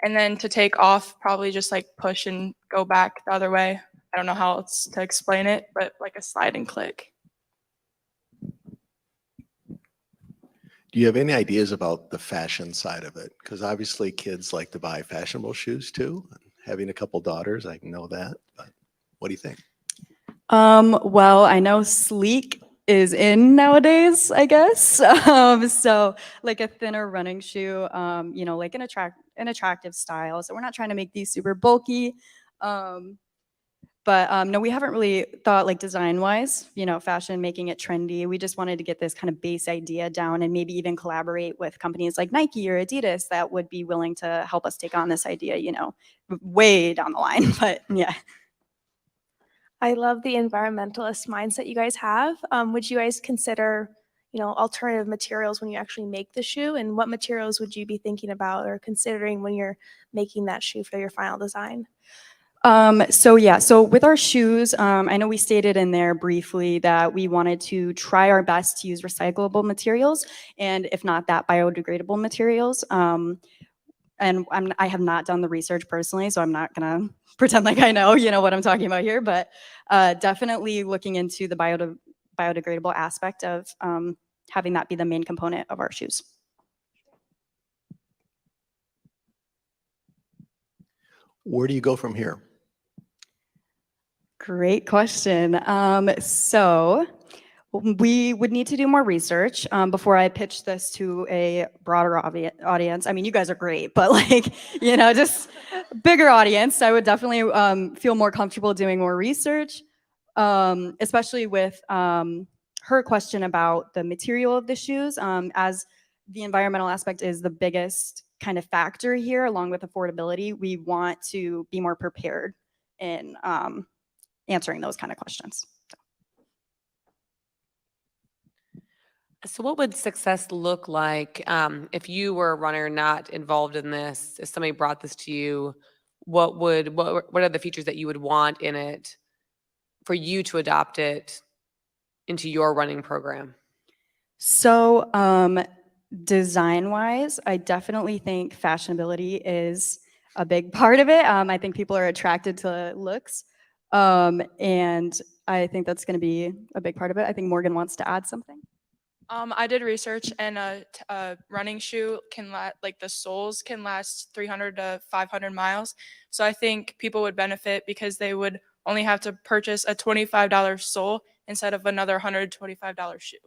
And then to take off, probably just push and go back the other way. I don't know how else to explain it, but a slide and click. Do you have any ideas about the fashion side of it? Because obviously kids like to buy fashionable shoes too. Having a couple daughters, I know that, but what do you think? Well, I know sleek is in nowadays, I guess. So a thinner running shoe, an attractive style. So we're not trying to make these super bulky. No, we haven't really thought like design-wise, fashion, making it trendy. We just wanted to get this kind of base idea down and maybe even collaborate with companies like Nike or Adidas that would be willing to help us take on this idea, way down the line. But yeah. I love the environmentalist mindset you guys have. Would you guys consider, alternative materials when you actually make the shoe? And what materials would you be thinking about or considering when you're making that shoe for your final design? So with our shoes, I know we stated in there briefly that we wanted to try our best to use recyclable materials, and if not that, biodegradable materials. And I have not done the research personally, so I'm not gonna pretend like I know, what I'm talking about here, but definitely looking into the biodegradable aspect of having that be the main component of our shoes. Where do you go from here? Great question. So we would need to do more research before I pitch this to a broader audience. I mean, you guys are great, but just bigger audience. I would definitely feel more comfortable doing more research, especially with her question about the material of the shoes, as the environmental aspect is the biggest kind of factor here, along with affordability. We want to be more prepared in answering those kind of questions. So what would success look like if you were a runner not involved in this? If somebody brought this to you, what are the features that you would want in it for you to adopt it into your running program? So design-wise, I definitely think fashionability is a big part of it. I think people are attracted to looks. And I think that's going to be a big part of it. I think Morgan wants to add something. I did research, and a running shoe can the soles can last 300 to 500 miles. So I think people would benefit because they would only have to purchase a $25 sole instead of another $125 shoe.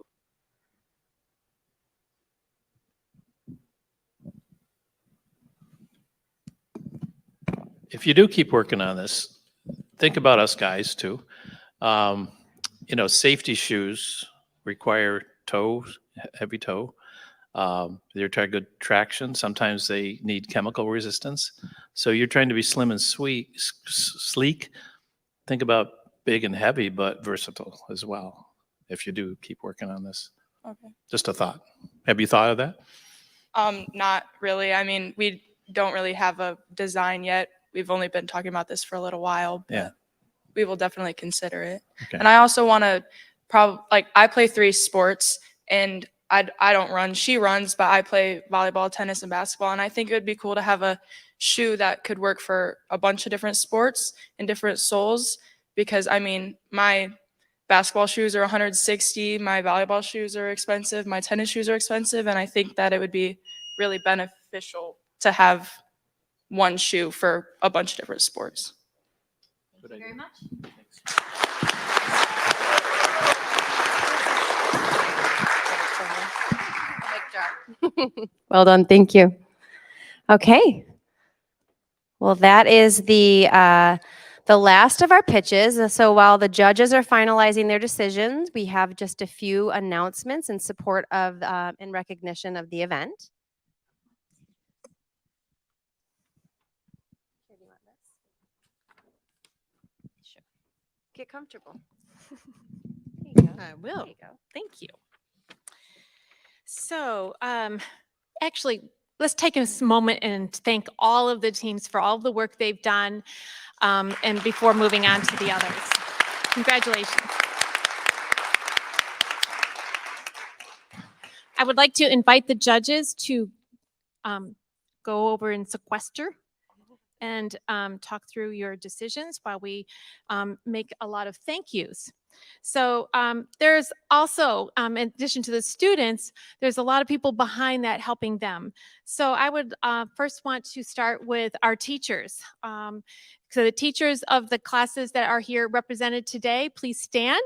If you do keep working on this, think about us guys too. Safety shoes require heavy toe. They're trying good traction. Sometimes they need chemical resistance. So you're trying to be slim and sleek. Think about big and heavy, but versatile as well. If you do keep working on this. Okay. Just a thought. Have you thought of that? Not really. I mean, we don't really have a design yet. We've only been talking about this for a little while, but we will definitely consider it. Okay. And I also want to I play 3 sports, and I don't run. She runs, but I play volleyball, tennis, and basketball. And I think it would be cool to have a shoe that could work for a bunch of different sports and different soles, because I mean, my basketball shoes are $160, my volleyball shoes are expensive, my tennis shoes are expensive, and I think that it would be really beneficial to have one shoe for a bunch of different sports. Thank you very much. Well done. Thank you. Okay. Well, that is the last of our pitches. So while the judges are finalizing their decisions, we have just a few announcements in support of in recognition of the event. Sure. Get comfortable. I will. Thank you. So actually, let's take a moment and thank all of the teams for all of the work they've done, and before moving on to the others. Congratulations. I would like to invite the judges to go over and sequester and talk through your decisions while we make a lot of thank yous. So there's also, in addition to the students, there's a lot of people behind that helping them. So I would first want to start with our teachers. So the teachers of the classes that are here represented today, please stand.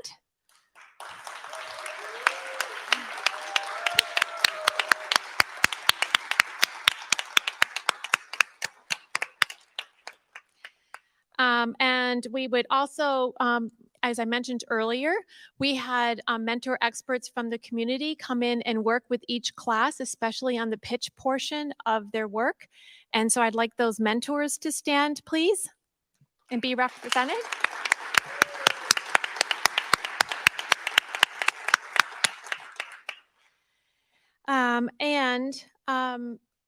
And we would also, as I mentioned earlier, we had mentor experts from the community come in and work with each class, especially on the pitch portion of their work. And so I'd like those mentors to stand, please, and be represented.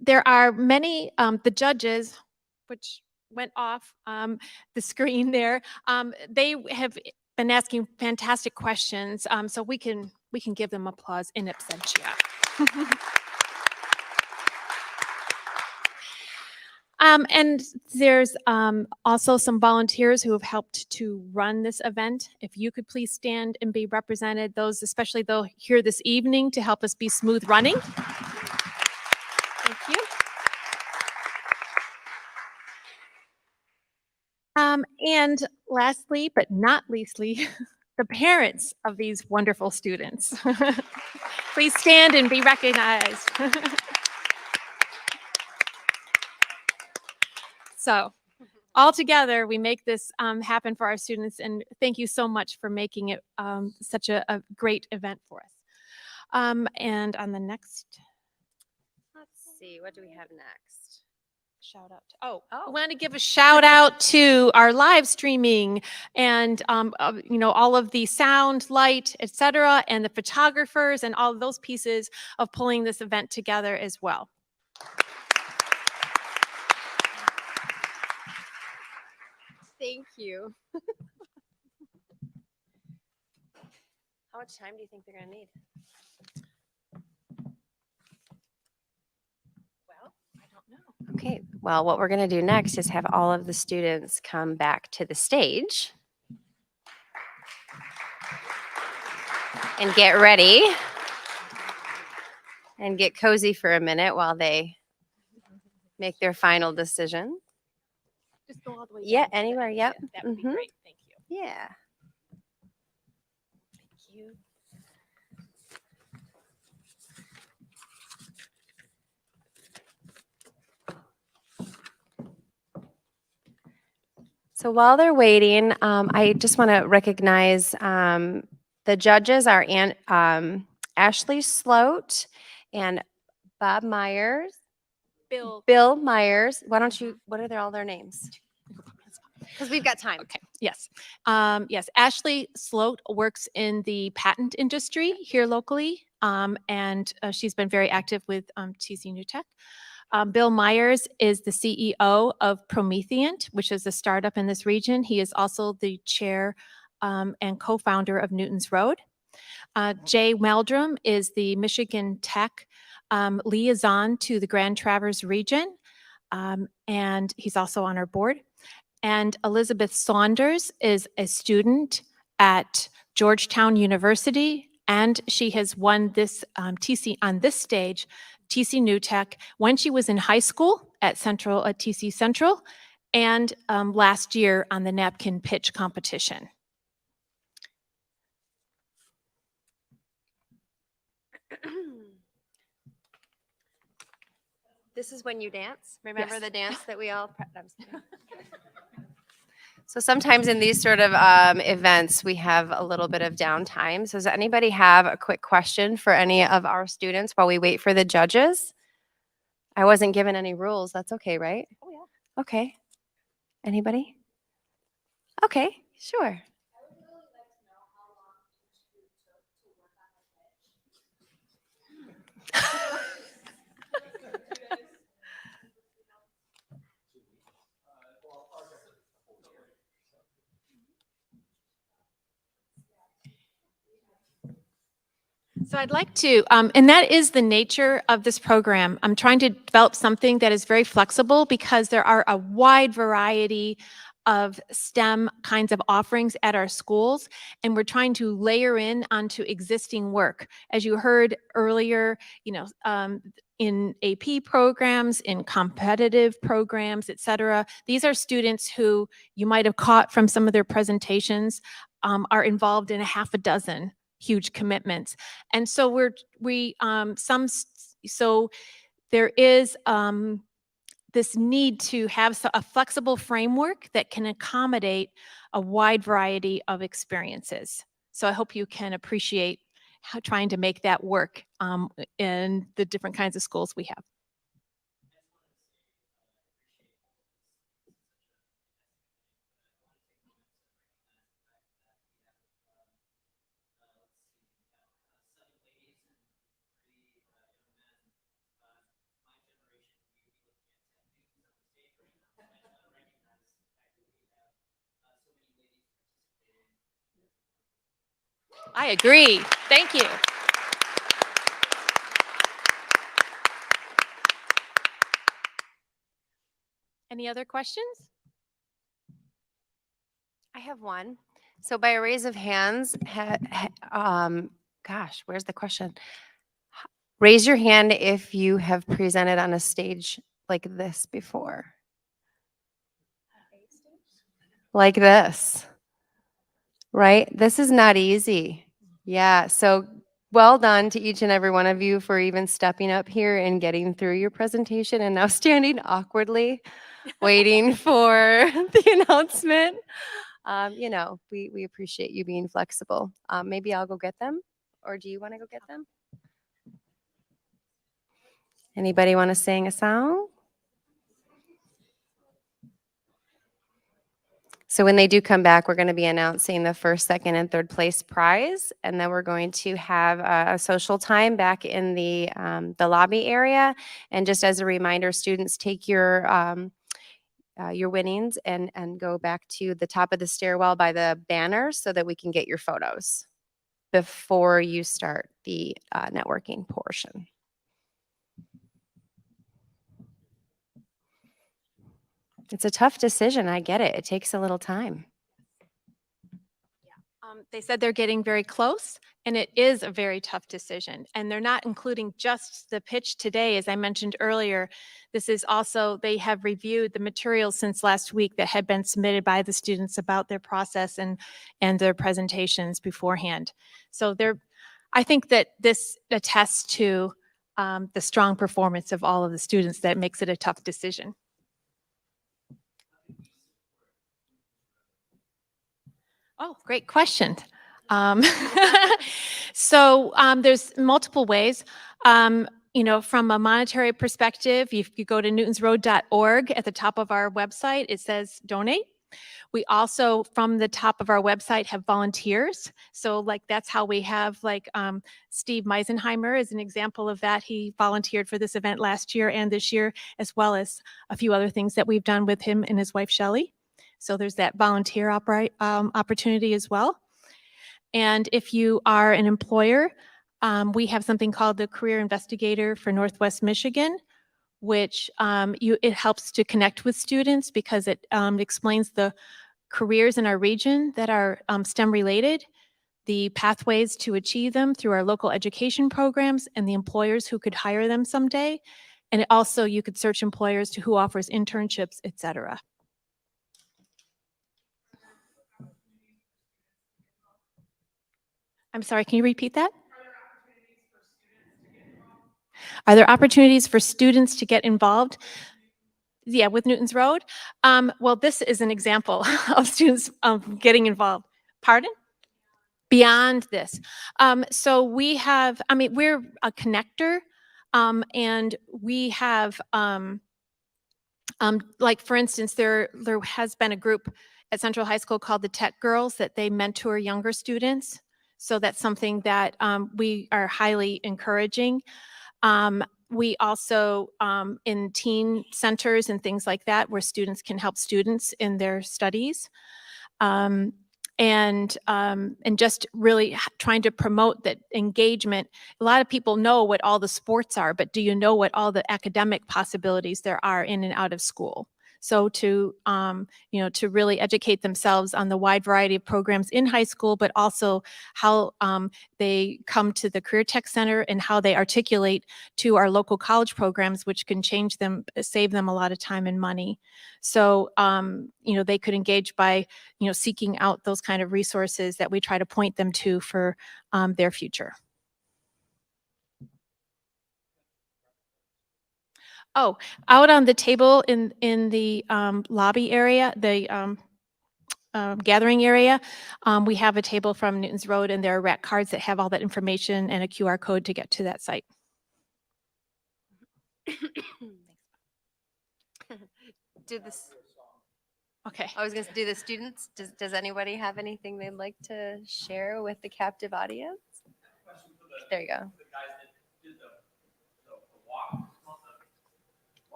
There are many, the judges, which went off the screen there, they have been asking fantastic questions, so we can give them applause in absentia. And there's also some volunteers who have helped to run this event. If you could please stand and be represented, those especially though here this evening to help us be smooth running. Thank you. And lastly, but not leastly, the parents of these wonderful students. Please stand and be recognized. So, all together, we make this happen for our students, and thank you so much for making it such a great event for us. And on the next, Let's see, what do we have next? shout out to, I want to give a shout out to our live streaming and all of the sound, light, etc., and the photographers and all of those pieces of pulling this event together as well. Thank you. How much time do you think they're going to need? Well, I don't know. Okay, well, what we're going to do next is have all of the students come back to the stage and get ready and get cozy for a minute while they make their final decision. Just go all the way Yeah, down to anywhere, that. yep. That would be Mhm. great. Thank you. Yeah. Thank you. So while they're waiting, I just want to recognize the judges are Ashley Sloat and Bob Myers. Bill Myers. Why don't you, what are all their names? Because we've got time. Okay. Yes. Yes. Ashley Sloat works in the patent industry here locally, and she's been very active with TC NewTech. Bill Myers is the CEO of Prometheant, which is a startup in this region. He is also the chair and co-founder of Newton's Road. Jay Meldrum is the Michigan Tech liaison to the Grand Traverse region, and he's also on our board. And Elizabeth Saunders is a student at Georgetown University, and she has won this TC on this stage, TC NewTech, when she was in high school at TC Central, and last year on the napkin pitch competition. This is when you dance. Remember Yes. the dance that we all. So sometimes in these sort of events, we have a little bit of downtime. So does anybody have a quick question for any of our students while we wait for the judges? I wasn't given any rules. That's okay, right? Oh, yeah. Okay. Anybody? Okay, sure. So I'd like to, and that is the nature of this program. I'm trying to develop something that is very flexible because there are a wide variety of STEM kinds of offerings at our schools, and we're trying to layer in onto existing work. As you heard earlier, in AP programs, in competitive programs, et cetera, these are students who you might have caught from some of their presentations are involved in a half a dozen huge commitments. And so so there is this need to have a flexible framework that can accommodate a wide variety of experiences. So I hope you can appreciate trying to make that work in the different kinds of schools we have. I agree. Thank you. Any other questions? I have one. So by a raise of hands, gosh, where's the question? Raise your hand if you have presented on a stage like this before. Like this, right? This is not easy. Yeah, so well done to each and every one of you for even stepping up here and getting through your presentation and now standing awkwardly waiting for the announcement. You know, we appreciate you being flexible. Maybe I'll go get them, or do you want to go get them? Anybody want to sing a song? So when they do come back, we're going to be announcing the first, second, and third place prize, and then we're going to have a social time back in the lobby area. And just as a reminder, students, take your winnings and go back to the top of the stairwell by the banners so that we can get your photos before you start the networking portion. It's a tough decision. I get it. It takes a little time. They said they're getting very close, and it is a very tough decision. And they're not including just the pitch today. As I mentioned earlier, this is also, they have reviewed the materials since last week that had been submitted by the students about their process and their presentations beforehand. So I think that this attests to the strong performance of all of the students that makes it a tough decision. Oh, great question. So there's multiple ways. You know, from a monetary perspective, if you go to newtonsroad.org, at the top of our website, it says donate. We also, from the top of our website, have volunteers. So like that's how we have like Steve Meisenheimer is an example of that. He volunteered for this event last year and this year, as well as a few other things that we've done with him and his wife, Shelley. So there's that volunteer opportunity as well. And if you are an employer, we have something called the Career Investigator for Northwest Michigan, which it helps to connect with students because it explains the careers in our region that are STEM related, the pathways to achieve them through our local education programs, and the employers who could hire them someday. And also you could search employers who offers internships, etc. I'm sorry, can you repeat that? Are there opportunities for students to get involved? Yeah, with Newton's Road? Well, this is an example of students getting involved. Pardon? Beyond this. So we have, I mean, we're a connector, and we have, like for instance, there has been a group at Central High School called the Tech Girls that they mentor younger students. So that's something that we are highly encouraging. We also, in teen centers and things like that, where students can help students in their studies. And just really trying to promote that engagement. A lot of people know what all the sports are, but do you know what all the academic possibilities there are in and out of school? So to, you know, to really educate themselves on the wide variety of programs in high school, but also how they come to the Career Tech Center and how they articulate to our local college programs, which can change them, save them a lot of time and money. So, you know, they could engage by, you know, seeking out those kind of resources that we try to point them to for their future. Oh, out on the table in the lobby area, the gathering area, we have a table from Newton's Road, and there are rack cards that have all that information and a QR code to get to that site. Do this. Okay. I was going to do the students. Does anybody have anything they'd like to share with the captive audience? There you go.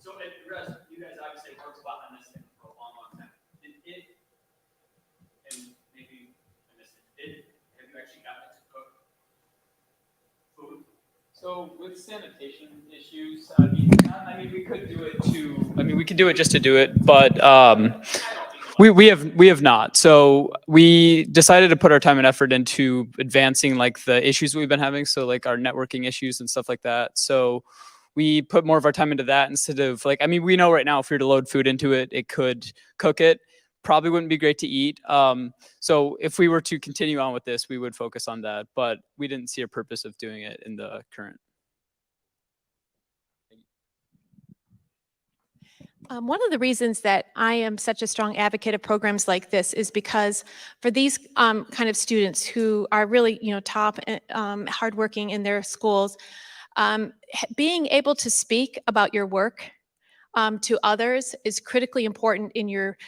So you guys obviously worked a lot on this thing for a long time. And maybe I missed it, have you actually gotten it to cook food? So with sanitation issues, I mean, we could do it we could do it just to do it, but we have not. So we decided to put our time and effort into advancing like the issues we've been having. So like our networking issues and stuff like that. So we put more of our time into that instead of like, we know right now if we were to load food into it, it could cook it. Probably wouldn't be great to eat. So if we were to continue on with this, we would focus on that, but we didn't see a purpose of doing it in the current. One of the reasons that I am such a strong advocate of programs like this is because for these kind of students who are really, top hardworking in their schools, being able to speak about your work to others is critically important in your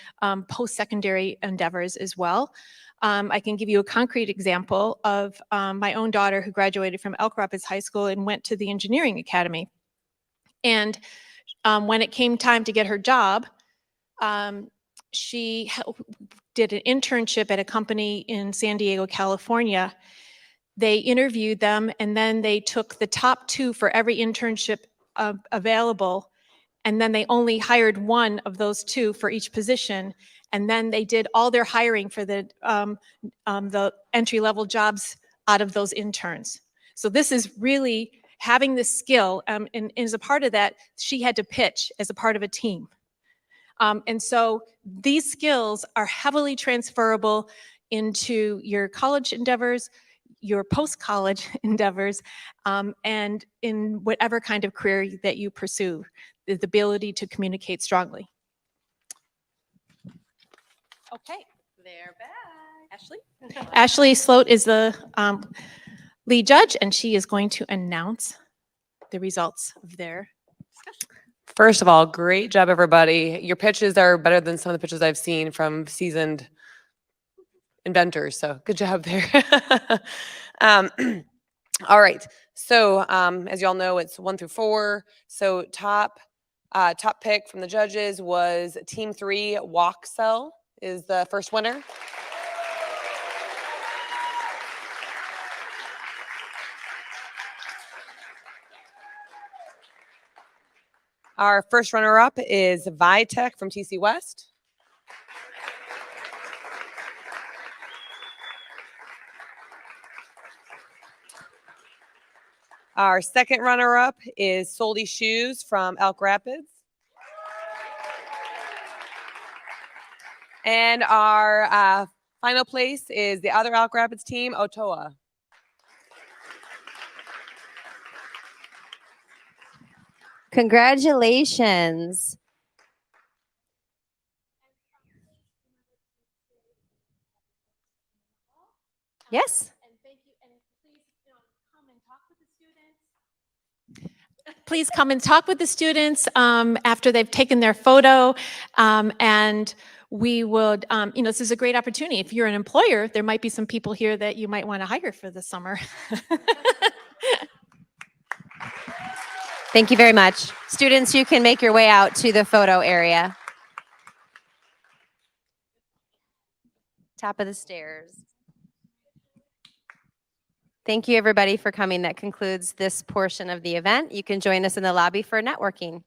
post-secondary endeavors as well. I can give you a concrete example of my own daughter who graduated from Elk Rapids High School and went to the engineering academy. And when it came time to get her job, she did an internship at a company in San Diego, California. They interviewed them, and then they took the top 2 for every internship available, and then they only hired one of those 2 for each position, and then they did all their hiring for the entry-level jobs out of those interns. So this is really having the skill, and as a part of that, she had to pitch as a part of a team. And so these skills are heavily transferable into your college endeavors, your post-college endeavors, and in whatever kind of career that you pursue, the ability to communicate strongly. Okay. They're back. Ashley? Ashley Sloat is the lead judge, and she is going to announce the results of their discussion. First of all, great job, everybody. Your pitches are better than some of the pitches I've seen from seasoned inventors. So good job there. All right. So as you all know, it's 1 through 4. So top pick from the judges was Team 3, Walk Cell is the first winner. Our first runner-up is Vitech from TC West. Our second runner-up is Soldy Shoes from Elk Rapids. And our final place is the other Elk Rapids team, Otoa. Congratulations. Yes. Please come and talk with the students after they've taken their photo, and we would, this is a great opportunity. If you're an employer, there might be some people here that you might want to hire for the summer. Thank you very much. Students, you can make your way out to the photo area. Top of the stairs. Thank you, everybody, for coming. That concludes this portion of the event. You can join us in the lobby for networking.